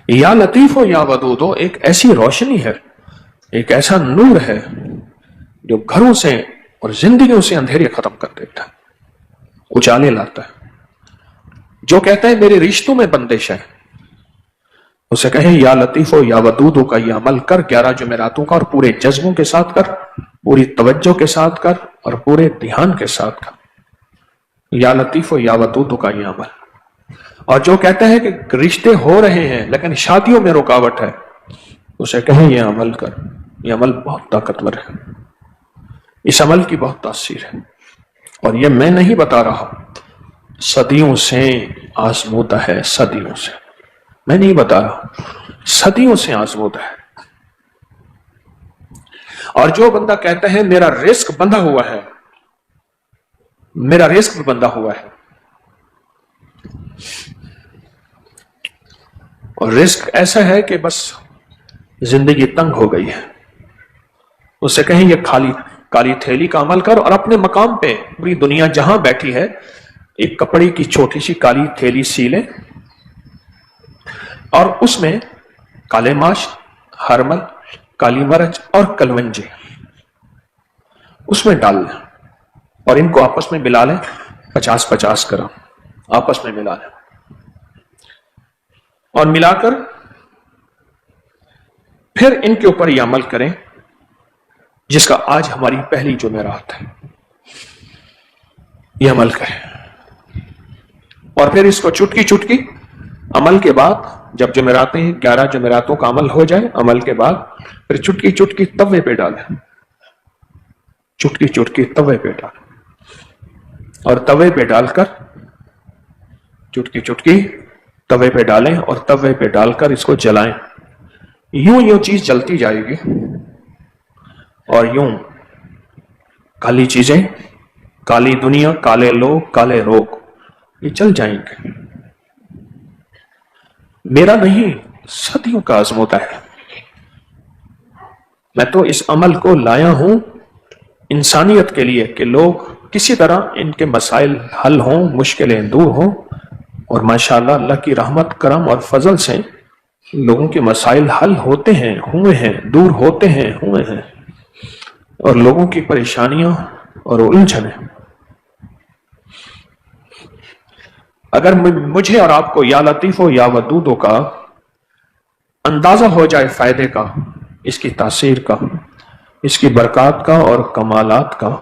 یا لطیف و یا ودود ایک ایسی روشنی ہے، ایک ایسا نور ہے جو گھروں سے اور زندگیوں سے اندھیرے ختم کر دیتا ہے، اجالے لاتا ہے۔ جو کہتا ہے میرے رشتوں میں بندش ہے، اسے کہیں یا لطیف و یا ودود کا یہ عمل کر 11 جمعراتوں کا، اور پورے جذبوں کے ساتھ کر، پوری توجہ کے ساتھ کر، اور پورے دھیان کے ساتھ کر یا لطیف و یا ودود کا یہ عمل۔ اور جو کہتا ہے کہ رشتے ہو رہے ہیں لیکن شادیوں میں رکاوٹ ہے، اسے کہیں یہ عمل کر، یہ عمل بہت طاقتور ہے، اس عمل کی بہت تاثیر ہے، اور یہ میں نہیں بتا رہا، صدیوں سے آزمودہ ہے، صدیوں سے، میں نہیں بتا رہا، صدیوں سے آزمودہ ہے۔ اور جو بندہ کہتا ہے میرا رزق بندھا ہوا ہے، میرا رزق بندھا ہوا ہے، اور رزق ایسا ہے کہ بس زندگی تنگ ہو گئی ہے، اسے کہیں یہ کالی تھیلی کا عمل کر، اور اپنے مقام پہ پوری دنیا جہاں بیٹھی ہے ایک کپڑے کی چھوٹی سی کالی تھیلی سی لے، اور اس میں کالے ماش، ہرمل، کالی مرچ اور کلونجی اس میں ڈال لیں، اور ان کو آپس میں ملا لیں، 50-50 گرام آپس میں ملا لیں، اور ملا کر پھر ان کے اوپر یہ عمل کریں جس کا آج ہماری پہلی جمعرات ہے، یہ عمل کریں، اور پھر اس کو چٹکی چٹکی عمل کے بعد، جب جمعراتیں 11 جمعراتوں کا عمل ہو جائے، عمل کے بعد پھر چٹکی چٹکی توے پہ ڈالیں، چٹکی چٹکی توے پہ ڈالیں، اور توے پہ ڈال کر چٹکی چٹکی توے پہ ڈالیں، اور توے پہ ڈال کر اس کو جلائیں، یوں چیز جلتی جائے گی، اور یوں کالی چیزیں، کالی دنیا، کالے لوگ، کالے روگ یہ چل جائیں گے۔ میرا نہیں، صدیوں کا آزمودہ ہے، میں تو اس عمل کو لایا ہوں انسانیت کے لیے کہ لوگ کسی طرح ان کے مسائل حل ہوں، مشکلیں دور ہوں، اور ماشاءاللہ اللہ کی رحمت، کرم اور فضل سے لوگوں کے مسائل حل ہوتے ہیں، ہوئے ہیں، دور ہوتے ہیں، ہوئے ہیں، اور لوگوں کی پریشانیاں اور الجھنیں، اگر مجھے اور آپ کو یا لطیف و یا ودود کا اندازہ ہو جائے فائدے کا، اس کی تاثیر کا، اس کی برکات کا اور کمالات کا،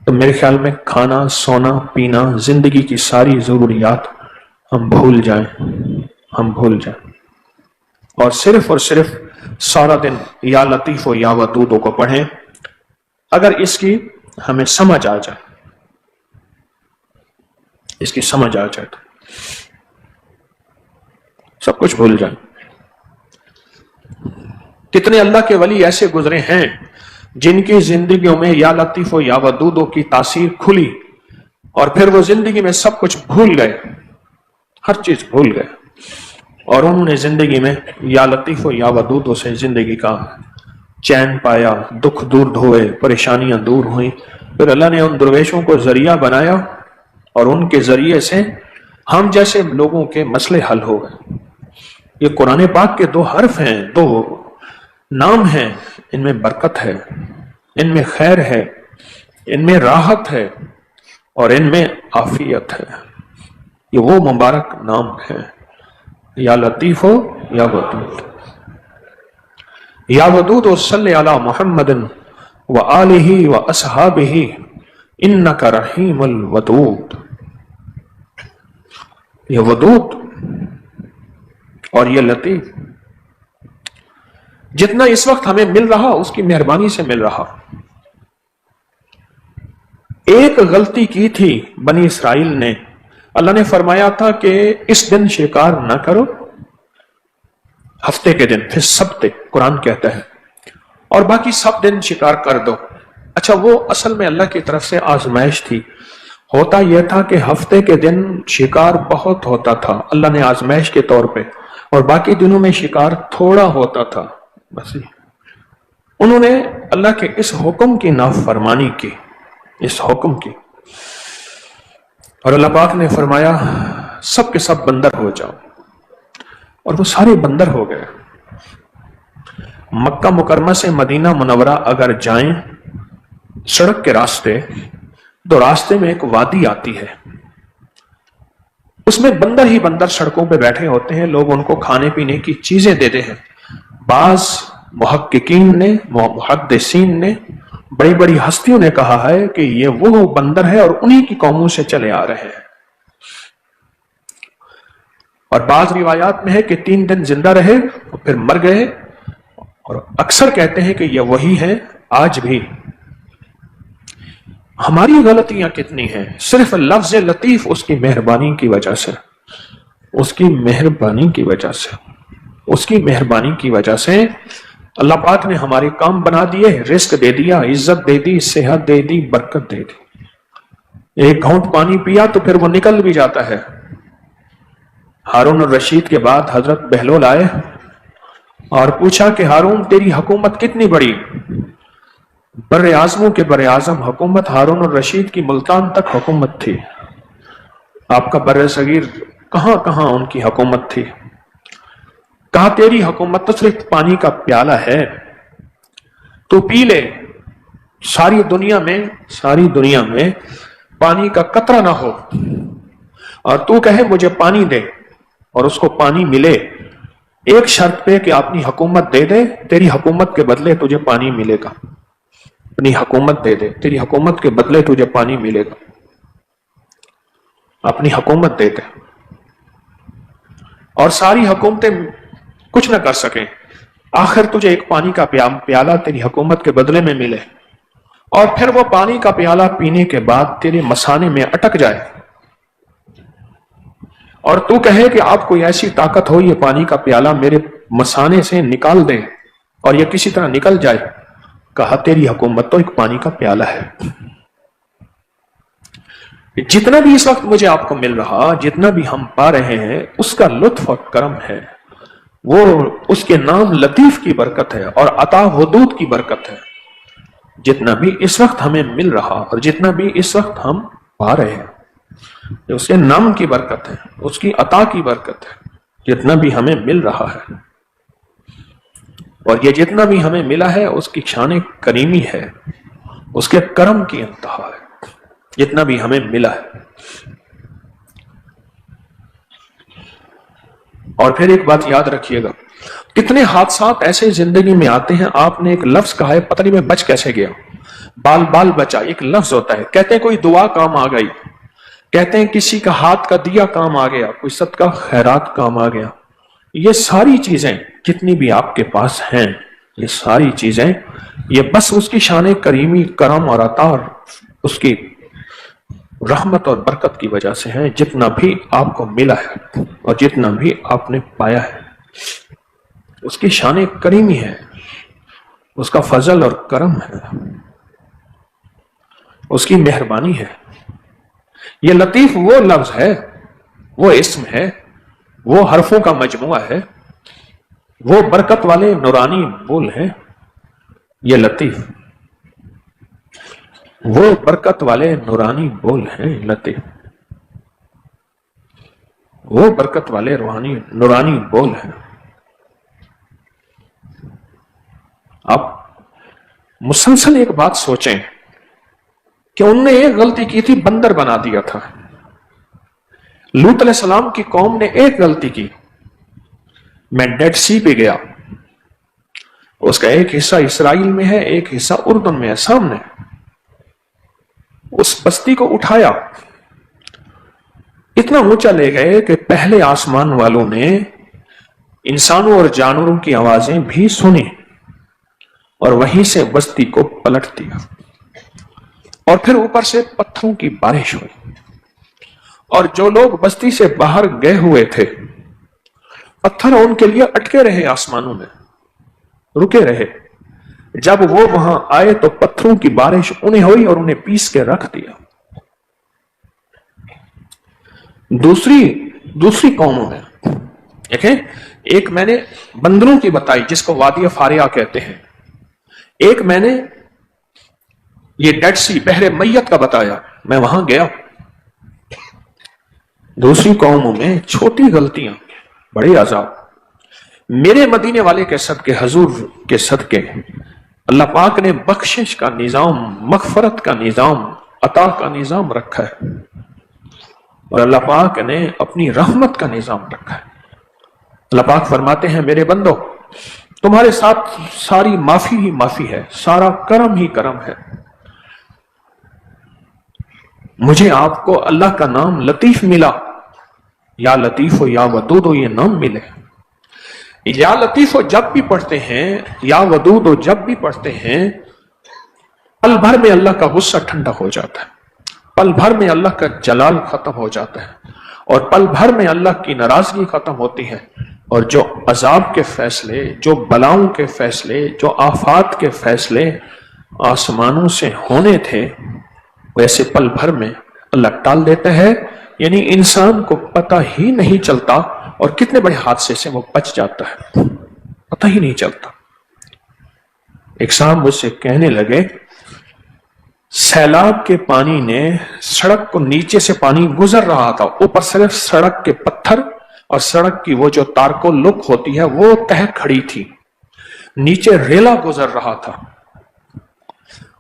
تو میرے خیال میں کھانا، سونا، پینا، زندگی کی ساری ضروریات ہم بھول جائیں، ہم بھول جائیں، اور صرف سارا دن یا لطیف و یا ودود کو پڑھیں۔ اگر اس کی ہمیں سمجھ آ جائے، اس کی سمجھ آ جائے تو سب کچھ بھول جائیں۔ کتنے اللہ کے ولی ایسے گزرے ہیں جن کی زندگیوں میں یا لطیف و یا ودود کی تاثیر کھلی، اور پھر وہ زندگی میں سب کچھ بھول گئے، ہر چیز بھول گئے، اور انہوں نے زندگی میں یا لطیف و یا ودود سے زندگی کا چین پایا، دکھ دور ہوئے، پریشانیاں دور ہوئیں، پھر اللہ نے ان درویشوں کو ذریعہ بنایا، اور ان کے ذریعے سے ہم جیسے لوگوں کے مسئلے حل ہو گئے۔ یہ قرآن پاک کے 2 حرف ہیں، 2 نام ہیں، ان میں برکت ہے، ان میں خیر ہے، ان میں راحت ہے، اور ان میں عافیت ہے۔ یہ وہ مبارک نام ہے، یا لطیف ہو یا ودود۔ یا ودود صلی علی محمد وآلہ واصحابہ انک رحیم الودود۔ یہ ودود اور یہ لطیف جتنا اس وقت ہمیں مل رہا اس کی مہربانی سے مل رہا۔ ایک غلطی کی تھی بنی اسرائیل نے، اللہ نے فرمایا تھا کہ اس دن شکار نہ کرو، ہفتے کے دن، پھر سبت قرآن کہتا ہے، اور باقی سب دن شکار کر دو۔ اچھا، وہ اصل میں اللہ کی طرف سے آزمائش تھی۔ ہوتا یہ تھا کہ ہفتے کے دن شکار بہت ہوتا تھا اللہ نے آزمائش کے طور پہ، اور باقی دنوں میں شکار تھوڑا ہوتا تھا، بس انہوں نے اللہ کے اس حکم کی نافرمانی کی، اس حکم کی، اور اللہ پاک نے فرمایا سب کے سب بندر ہو جاؤ، اور وہ سارے بندر ہو گئے. مکہ مکرمہ سے مدینہ منورہ اگر جائیں سڑک کے راستے تو راستے میں ایک وادی آتی ہے, اس میں بندر ہی بندر سڑکوں پہ بیٹھے ہوتے ہیں, لوگ ان کو کھانے پینے کی چیزیں دیتے ہیں. بعض محققین نے, محدثین نے, بڑی بڑی ہستیوں نے کہا ہے کہ یہ وہ بندر ہے اور انہی کی قوموں سے چلے آ رہے ہیں. اور بعض روایات میں ہے کہ 3 دن زندہ رہے اور پھر مر گئے, اور اکثر کہتے ہیں کہ یہ وہی ہے آج بھی. ہماری غلطیاں کتنی ہیں, صرف لفظ لطیف اس کی مہربانی کی وجہ سے, اس کی مہربانی کی وجہ سے, اس کی مہربانی کی وجہ سے اللہ پاک نے ہمارے کام بنا دیے, رزق دے دیا, عزت دے دی, صحت دے دی, برکت دے دی. ایک گھونٹ پانی پیا تو پھر وہ نکل بھی جاتا ہے. ہارون الرشید کے بعد حضرت بہلول آئے اور پوچھا کہ ہارون تیری حکومت کتنی بڑی؟ بر اعظموں کے بر اعظم حکومت ہارون الرشید کی ملتان تک حکومت تھی. آپ کا بر صغیر کہاں کہاں ان کی حکومت تھی. کہا تیری حکومت تو صرف پانی کا پیالہ ہے, تو پی لے, ساری دنیا میں پانی کا قطرہ نہ ہو, اور تو کہے مجھے پانی دے اور اس کو پانی ملے, ایک شرط پہ کہ اپنی حکومت دے دے, تیری حکومت کے بدلے تجھے پانی ملے گا. اپنی حکومت دے دے, تیری حکومت کے بدلے تجھے پانی ملے گا. اپنی حکومت دے دے. اور ساری حکومتیں کچھ نہ کر سکیں, آخر تجھے ایک پانی کا پیالہ تیری حکومت کے بدلے میں ملے, اور پھر وہ پانی کا پیالہ پینے کے بعد تیرے مثانے میں اٹک جائے, اور تو کہے کہ آپ کوئی ایسی طاقت ہو یہ پانی کا پیالہ میرے مثانے سے نکال دیں, اور یہ کسی طرح نکل جائے. کہا تیری حکومت تو ایک پانی کا پیالہ ہے. جتنا بھی اس وقت مجھے آپ کو مل رہا, جتنا بھی ہم پا رہے ہیں, اس کا لطف اور کرم ہے, وہ اس کے نام لطیف کی برکت ہے اور عطا حدود کی برکت ہے. جتنا بھی اس وقت ہمیں مل رہا اور جتنا بھی اس وقت ہم پا رہے ہیں, اس کے نام کی برکت ہے, اس کی عطا کی برکت ہے. جتنا بھی ہمیں مل رہا ہے, اور یہ جتنا بھی ہمیں ملا ہے اس کی شان کریمی ہے, اس کے کرم کی انتہا ہے. جتنا بھی ہمیں ملا ہے. اور پھر ایک بات یاد رکھیے گا, کتنے حادثات ایسے زندگی میں آتے ہیں, آپ نے ایک لفظ کہا ہے, پتہ نہیں میں بچ کیسے گیا, بال بچا, ایک لفظ ہوتا ہے. کہتے ہیں کوئی دعا کام آ گئی, کہتے ہیں کسی کا ہاتھ کا دیا کام آ گیا, کوئی صدقہ خیرات کام آ گیا. یہ ساری چیزیں جتنی بھی آپ کے پاس ہیں, یہ ساری چیزیں یہ بس اس کی شان کریمی, کرم اور عطا اور اس کی رحمت اور برکت کی وجہ سے ہیں. جتنا بھی آپ کو ملا ہے اور جتنا بھی آپ نے پایا ہے, اس کی شان کریمی ہے, اس کا فضل اور کرم ہے, اس کی مہربانی ہے. یہ لطیف وہ لفظ ہے, وہ اسم ہے, وہ حرفوں کا مجموعہ ہے, وہ برکت والے نورانی بول ہیں. یہ لطیف وہ برکت والے نورانی بول ہیں. لطیف وہ برکت والے نورانی بول ہیں. آپ مسلسل ایک بات سوچیں کہ انہوں نے ایک غلطی کی تھی, بندر بنا دیا تھا. لوط علیہ السلام کی قوم نے ایک غلطی کی, میں ڈیڈ سی پہ گیا, اس کا ایک حصہ اسرائیل میں ہے, ایک حصہ اردن میں ہے سامنے. اس بستی کو اٹھایا, اتنا اونچا لے گئے کہ پہلے آسمان والوں نے انسانوں اور جانوروں کی آوازیں بھی سنی, اور وہیں سے بستی کو پلٹ دیا. اور پھر اوپر سے پتھروں کی بارش ہوئی, اور جو لوگ بستی سے باہر گئے ہوئے تھے, پتھر ان کے لیے اٹکے رہے, آسمانوں میں رکے رہے. جب وہ وہاں آئے تو پتھروں کی بارش انہیں ہوئی اور انہیں پیس کے رکھ دیا. دوسری قوموں میں دیکھیں, ایک میں نے بندروں کی بتائی جس کو وادی فاریہ کہتے ہیں, ایک میں نے یہ ڈیڈ سی بحر میت کا بتایا, میں وہاں گیا. دوسری قوموں میں چھوٹی غلطیاں بڑے عذاب. میرے مدینے والے کے صدقے، حضور کے صدقے اللہ پاک نے بخشش کا نظام، مغفرت کا نظام، عطا کا نظام رکھا ہے، اور اللہ پاک نے اپنی رحمت کا نظام رکھا ہے۔ اللہ پاک فرماتے ہیں میرے بندو تمہارے ساتھ ساری معافی ہی معافی ہے، سارا کرم ہی کرم ہے۔ مجھے آپ کو اللہ کا نام لطیف ملا، یا لطیف و یا ودود و یہ نام ملے۔ یا لطیف و جب بھی پڑھتے ہیں، یا ودود و جب بھی پڑھتے ہیں، پل بھر میں اللہ کا غصہ ٹھنڈا ہو جاتا ہے، پل بھر میں اللہ کا جلال ختم ہو جاتا ہے، اور پل بھر میں اللہ کی ناراضگی ختم ہوتی ہے، اور جو عذاب کے فیصلے، جو بلاؤں کے فیصلے، جو آفات کے فیصلے آسمانوں سے ہونے تھے، ویسے پل بھر میں اللہ ٹال دیتا ہے، یعنی انسان کو پتہ ہی نہیں چلتا، اور کتنے بڑے حادثے سے وہ بچ جاتا ہے، پتہ ہی نہیں چلتا۔ ایک صاحب مجھ سے کہنے لگے سیلاب کے پانی نے سڑک کو، نیچے سے پانی گزر رہا تھا، اوپر صرف سڑک کے پتھر اور سڑک کی وہ جو تارکو لک ہوتی ہے وہ تہ کھڑی تھی، نیچے ریلا گزر رہا تھا،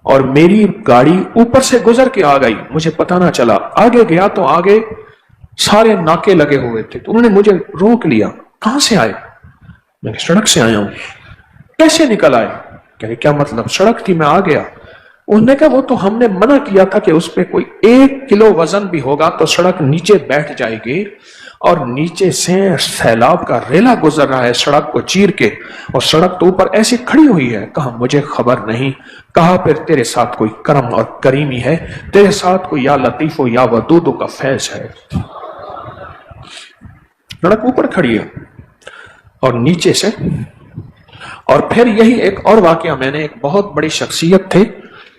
اور میری گاڑی اوپر سے گزر کے آ گئی، مجھے پتہ نہ چلا۔ آگے گیا تو آگے سارے ناکے لگے ہوئے تھے، تو انہوں نے مجھے روک لیا، کہاں سے آئے؟ میں کہ سڑک سے آیا ہوں۔ کیسے نکل آئے؟ کہ کیا مطلب؟ سڑک تھی، میں آ گیا۔ انہوں نے کہا وہ تو ہم نے منع کیا تھا کہ اس پہ کوئی 1 کلو وزن بھی ہوگا تو سڑک نیچے بیٹھ جائے گی، اور نیچے سے سیلاب کا ریلا گزر رہا ہے سڑک کو چیر کے، اور سڑک تو اوپر ایسی کھڑی ہوئی ہے۔ کہا مجھے خبر نہیں۔ کہا پھر تیرے ساتھ کوئی کرم اور کریمی ہے، تیرے ساتھ کوئی یا لطیف و یا ودود کا فیض ہے۔ سڑک اوپر کھڑی ہے اور نیچے سے۔ اور پھر یہی ایک اور واقعہ، میں نے ایک بہت بڑی شخصیت تھے،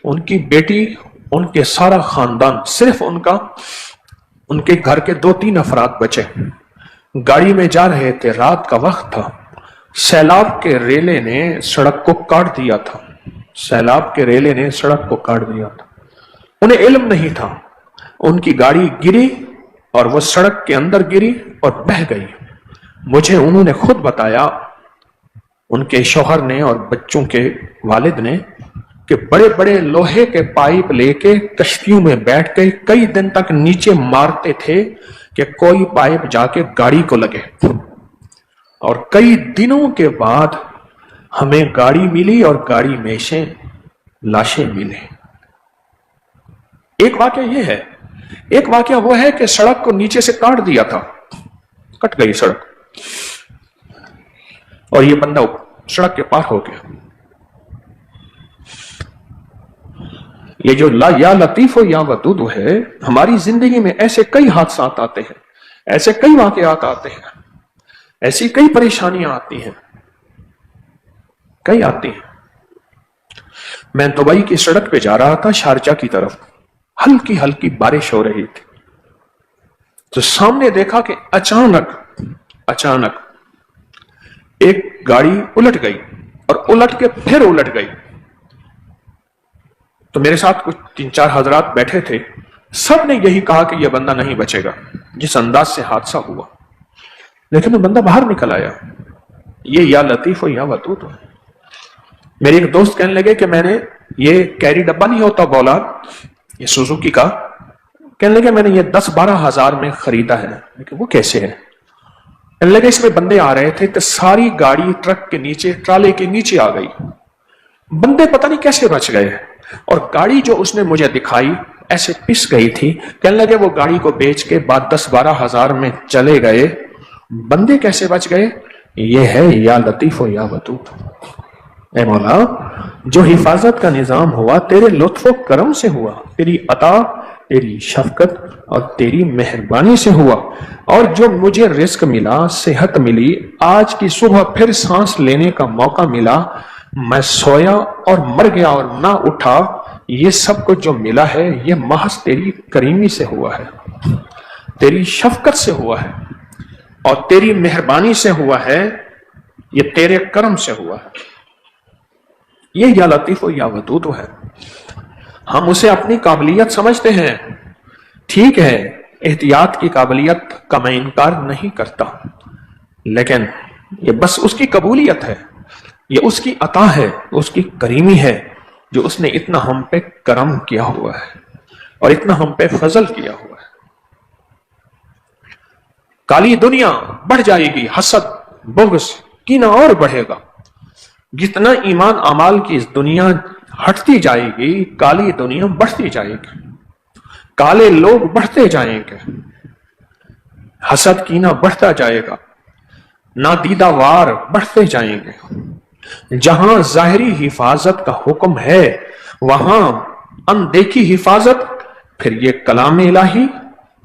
ان کی بیٹی، ان کے سارا خاندان، صرف ان کے گھر کے 2-3 افراد بچے، گاڑی میں جا رہے تھے، رات کا وقت تھا، سیلاب کے ریلے نے سڑک کو کاٹ دیا تھا، سیلاب کے ریلے نے سڑک کو کاٹ دیا تھا، انہیں علم نہیں تھا، ان کی گاڑی گری اور وہ سڑک کے اندر گری اور بہہ گئی۔ مجھے انہوں نے خود بتایا، ان کے شوہر نے اور بچوں کے والد نے، کہ بڑے بڑے لوہے کے پائپ لے کے کشتیوں میں بیٹھ کے کئی دن تک نیچے مارتے تھے کہ کوئی پائپ جا کے گاڑی کو لگے، اور کئی دنوں کے بعد ہمیں گاڑی ملی اور گاڑی میں سے لاشیں ملیں۔ ایک واقعہ یہ ہے، ایک واقعہ وہ ہے کہ سڑک کو نیچے سے کاٹ دیا تھا، کٹ گئی سڑک، اور یہ بندہ سڑک کے پار ہو گیا۔ یہ جو یا لطیف و یا ودود ہے، ہماری زندگی میں ایسے کئی حادثات آتے ہیں، ایسے کئی واقعات آتے ہیں، ایسی کئی پریشانیاں آتی ہیں، کئی آتی ہیں۔ میں دبئی کی سڑک پہ جا رہا تھا شارجہ کی طرف، ہلکی ہلکی بارش ہو رہی تھی، تو سامنے دیکھا کہ اچانک ایک گاڑی الٹ گئی، اور الٹ کے پھر الٹ گئی۔ تو میرے ساتھ کچھ 3-4 حضرات بیٹھے تھے، سب نے یہی کہا کہ یہ بندہ نہیں بچے گا، جس انداز سے حادثہ ہوا۔ لیکن وہ بندہ باہر نکل آیا۔ یہ یا لطیف و یا ودود ہے۔ میرے ایک دوست کہنے لگے کہ میں نے یہ کیری ڈبہ نہیں ہوتا بولار، یہ سوزوکی کا، کہنے لگے میں نے یہ 10-12 ہزار میں خریدا ہے۔ لیکن وہ کیسے ہے؟ کہنے لگے اس میں بندے آ رہے تھے تو ساری گاڑی ٹرک کے نیچے، ٹرالے کے نیچے آ گئی، بندے پتہ نہیں کیسے بچ گئے، اور گاڑی جو اس نے مجھے دکھائی ایسے پس گئی تھی۔ کہنے لگے وہ گاڑی کو بیچ کے بعد 10-12 ہزار میں چلے گئے، بندے کیسے بچ گئے؟ یہ ہے یا لطیف و یا ودود۔ اے مولا، جو حفاظت کا نظام ہوا تیرے لطف و کرم سے ہوا، تیری عطا، تیری شفقت اور تیری مہربانی سے ہوا، اور جو مجھے رزق ملا، صحت ملی، آج کی صبح پھر سانس لینے کا موقع ملا، میں سویا اور مر گیا اور نہ اٹھا، یہ سب کچھ جو ملا ہے یہ محض تیری کریمی سے ہوا ہے، تیری شفقت سے ہوا ہے، اور تیری مہربانی سے ہوا ہے، یہ تیرے کرم سے ہوا ہے۔ یہ یا لطیف و یا ودود ہے۔ ہم اسے اپنی قابلیت سمجھتے ہیں، ٹھیک ہے، احتیاط کی قابلیت کا میں انکار نہیں کرتا، لیکن یہ بس اس کی قبولیت ہے، یہ اس کی عطا ہے، اس کی کریمی ہے، جو اس نے اتنا ہم پہ کرم کیا ہوا ہے اور اتنا ہم پہ فضل کیا ہوا ہے۔ کالی دنیا بڑھ جائے گی، حسد، بغض، کینہ اور بڑھے گا۔ جتنا ایمان اعمال کی اس دنیا ہٹتی جائے گی، کالی دنیا بڑھتی جائے گی، کالے لوگ بڑھتے جائیں گے، حسد کینہ بڑھتا جائے گا، نادیدہ وار بڑھتے جائیں گے۔ جہاں ظاہری حفاظت کا حکم ہے وہاں اندیکھی حفاظت، پھر یہ کلام الہی،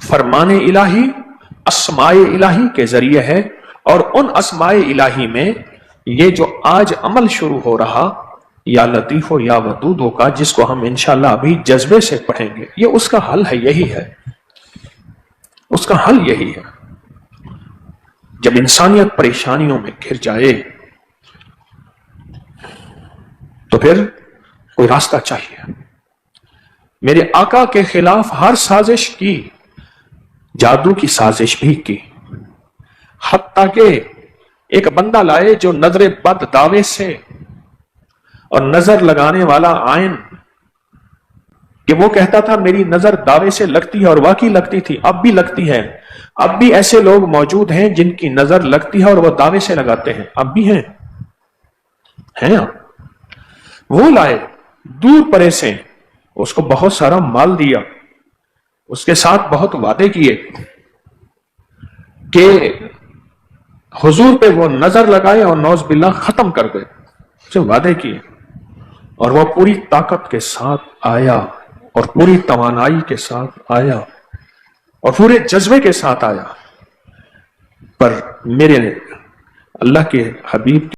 فرمان الہی، اسماء الہی کے ذریعے ہے، اور ان اسماء الہی میں یہ جو آج عمل شروع ہو رہا یا لطیف و یا ودود کا، جس کو ہم انشاءاللہ ابھی جذبے سے پڑھیں گے، یہ اس کا حل ہے، یہی ہے، اس کا حل یہی ہے۔ جب انسانیت پریشانیوں میں گر جائے تو پھر کوئی راستہ چاہیے۔ میرے آقا کے خلاف ہر سازش کی، جادو کی سازش بھی کی، حتیٰ کہ ایک بندہ لائے جو نظر بد دعوے سے اور نظر لگانے والا عین، کہ وہ کہتا تھا میری نظر دعوے سے لگتی ہے، اور واقعی لگتی تھی، اب بھی لگتی ہے۔ اب بھی ایسے لوگ موجود ہیں جن کی نظر لگتی ہے اور وہ دعوے سے لگاتے ہیں، اب بھی ہیں وہ لائے دور پرے سے، اس کو بہت سارا مال دیا، اس کے ساتھ بہت وعدے کیے کہ حضور پہ وہ نظر لگائے اور نعوذ باللہ ختم کر دے، اسے وعدے کیے، اور وہ پوری طاقت کے ساتھ آیا اور پوری توانائی کے ساتھ آیا اور پورے جذبے کے ساتھ آیا، پر میرے اللہ کے حبیب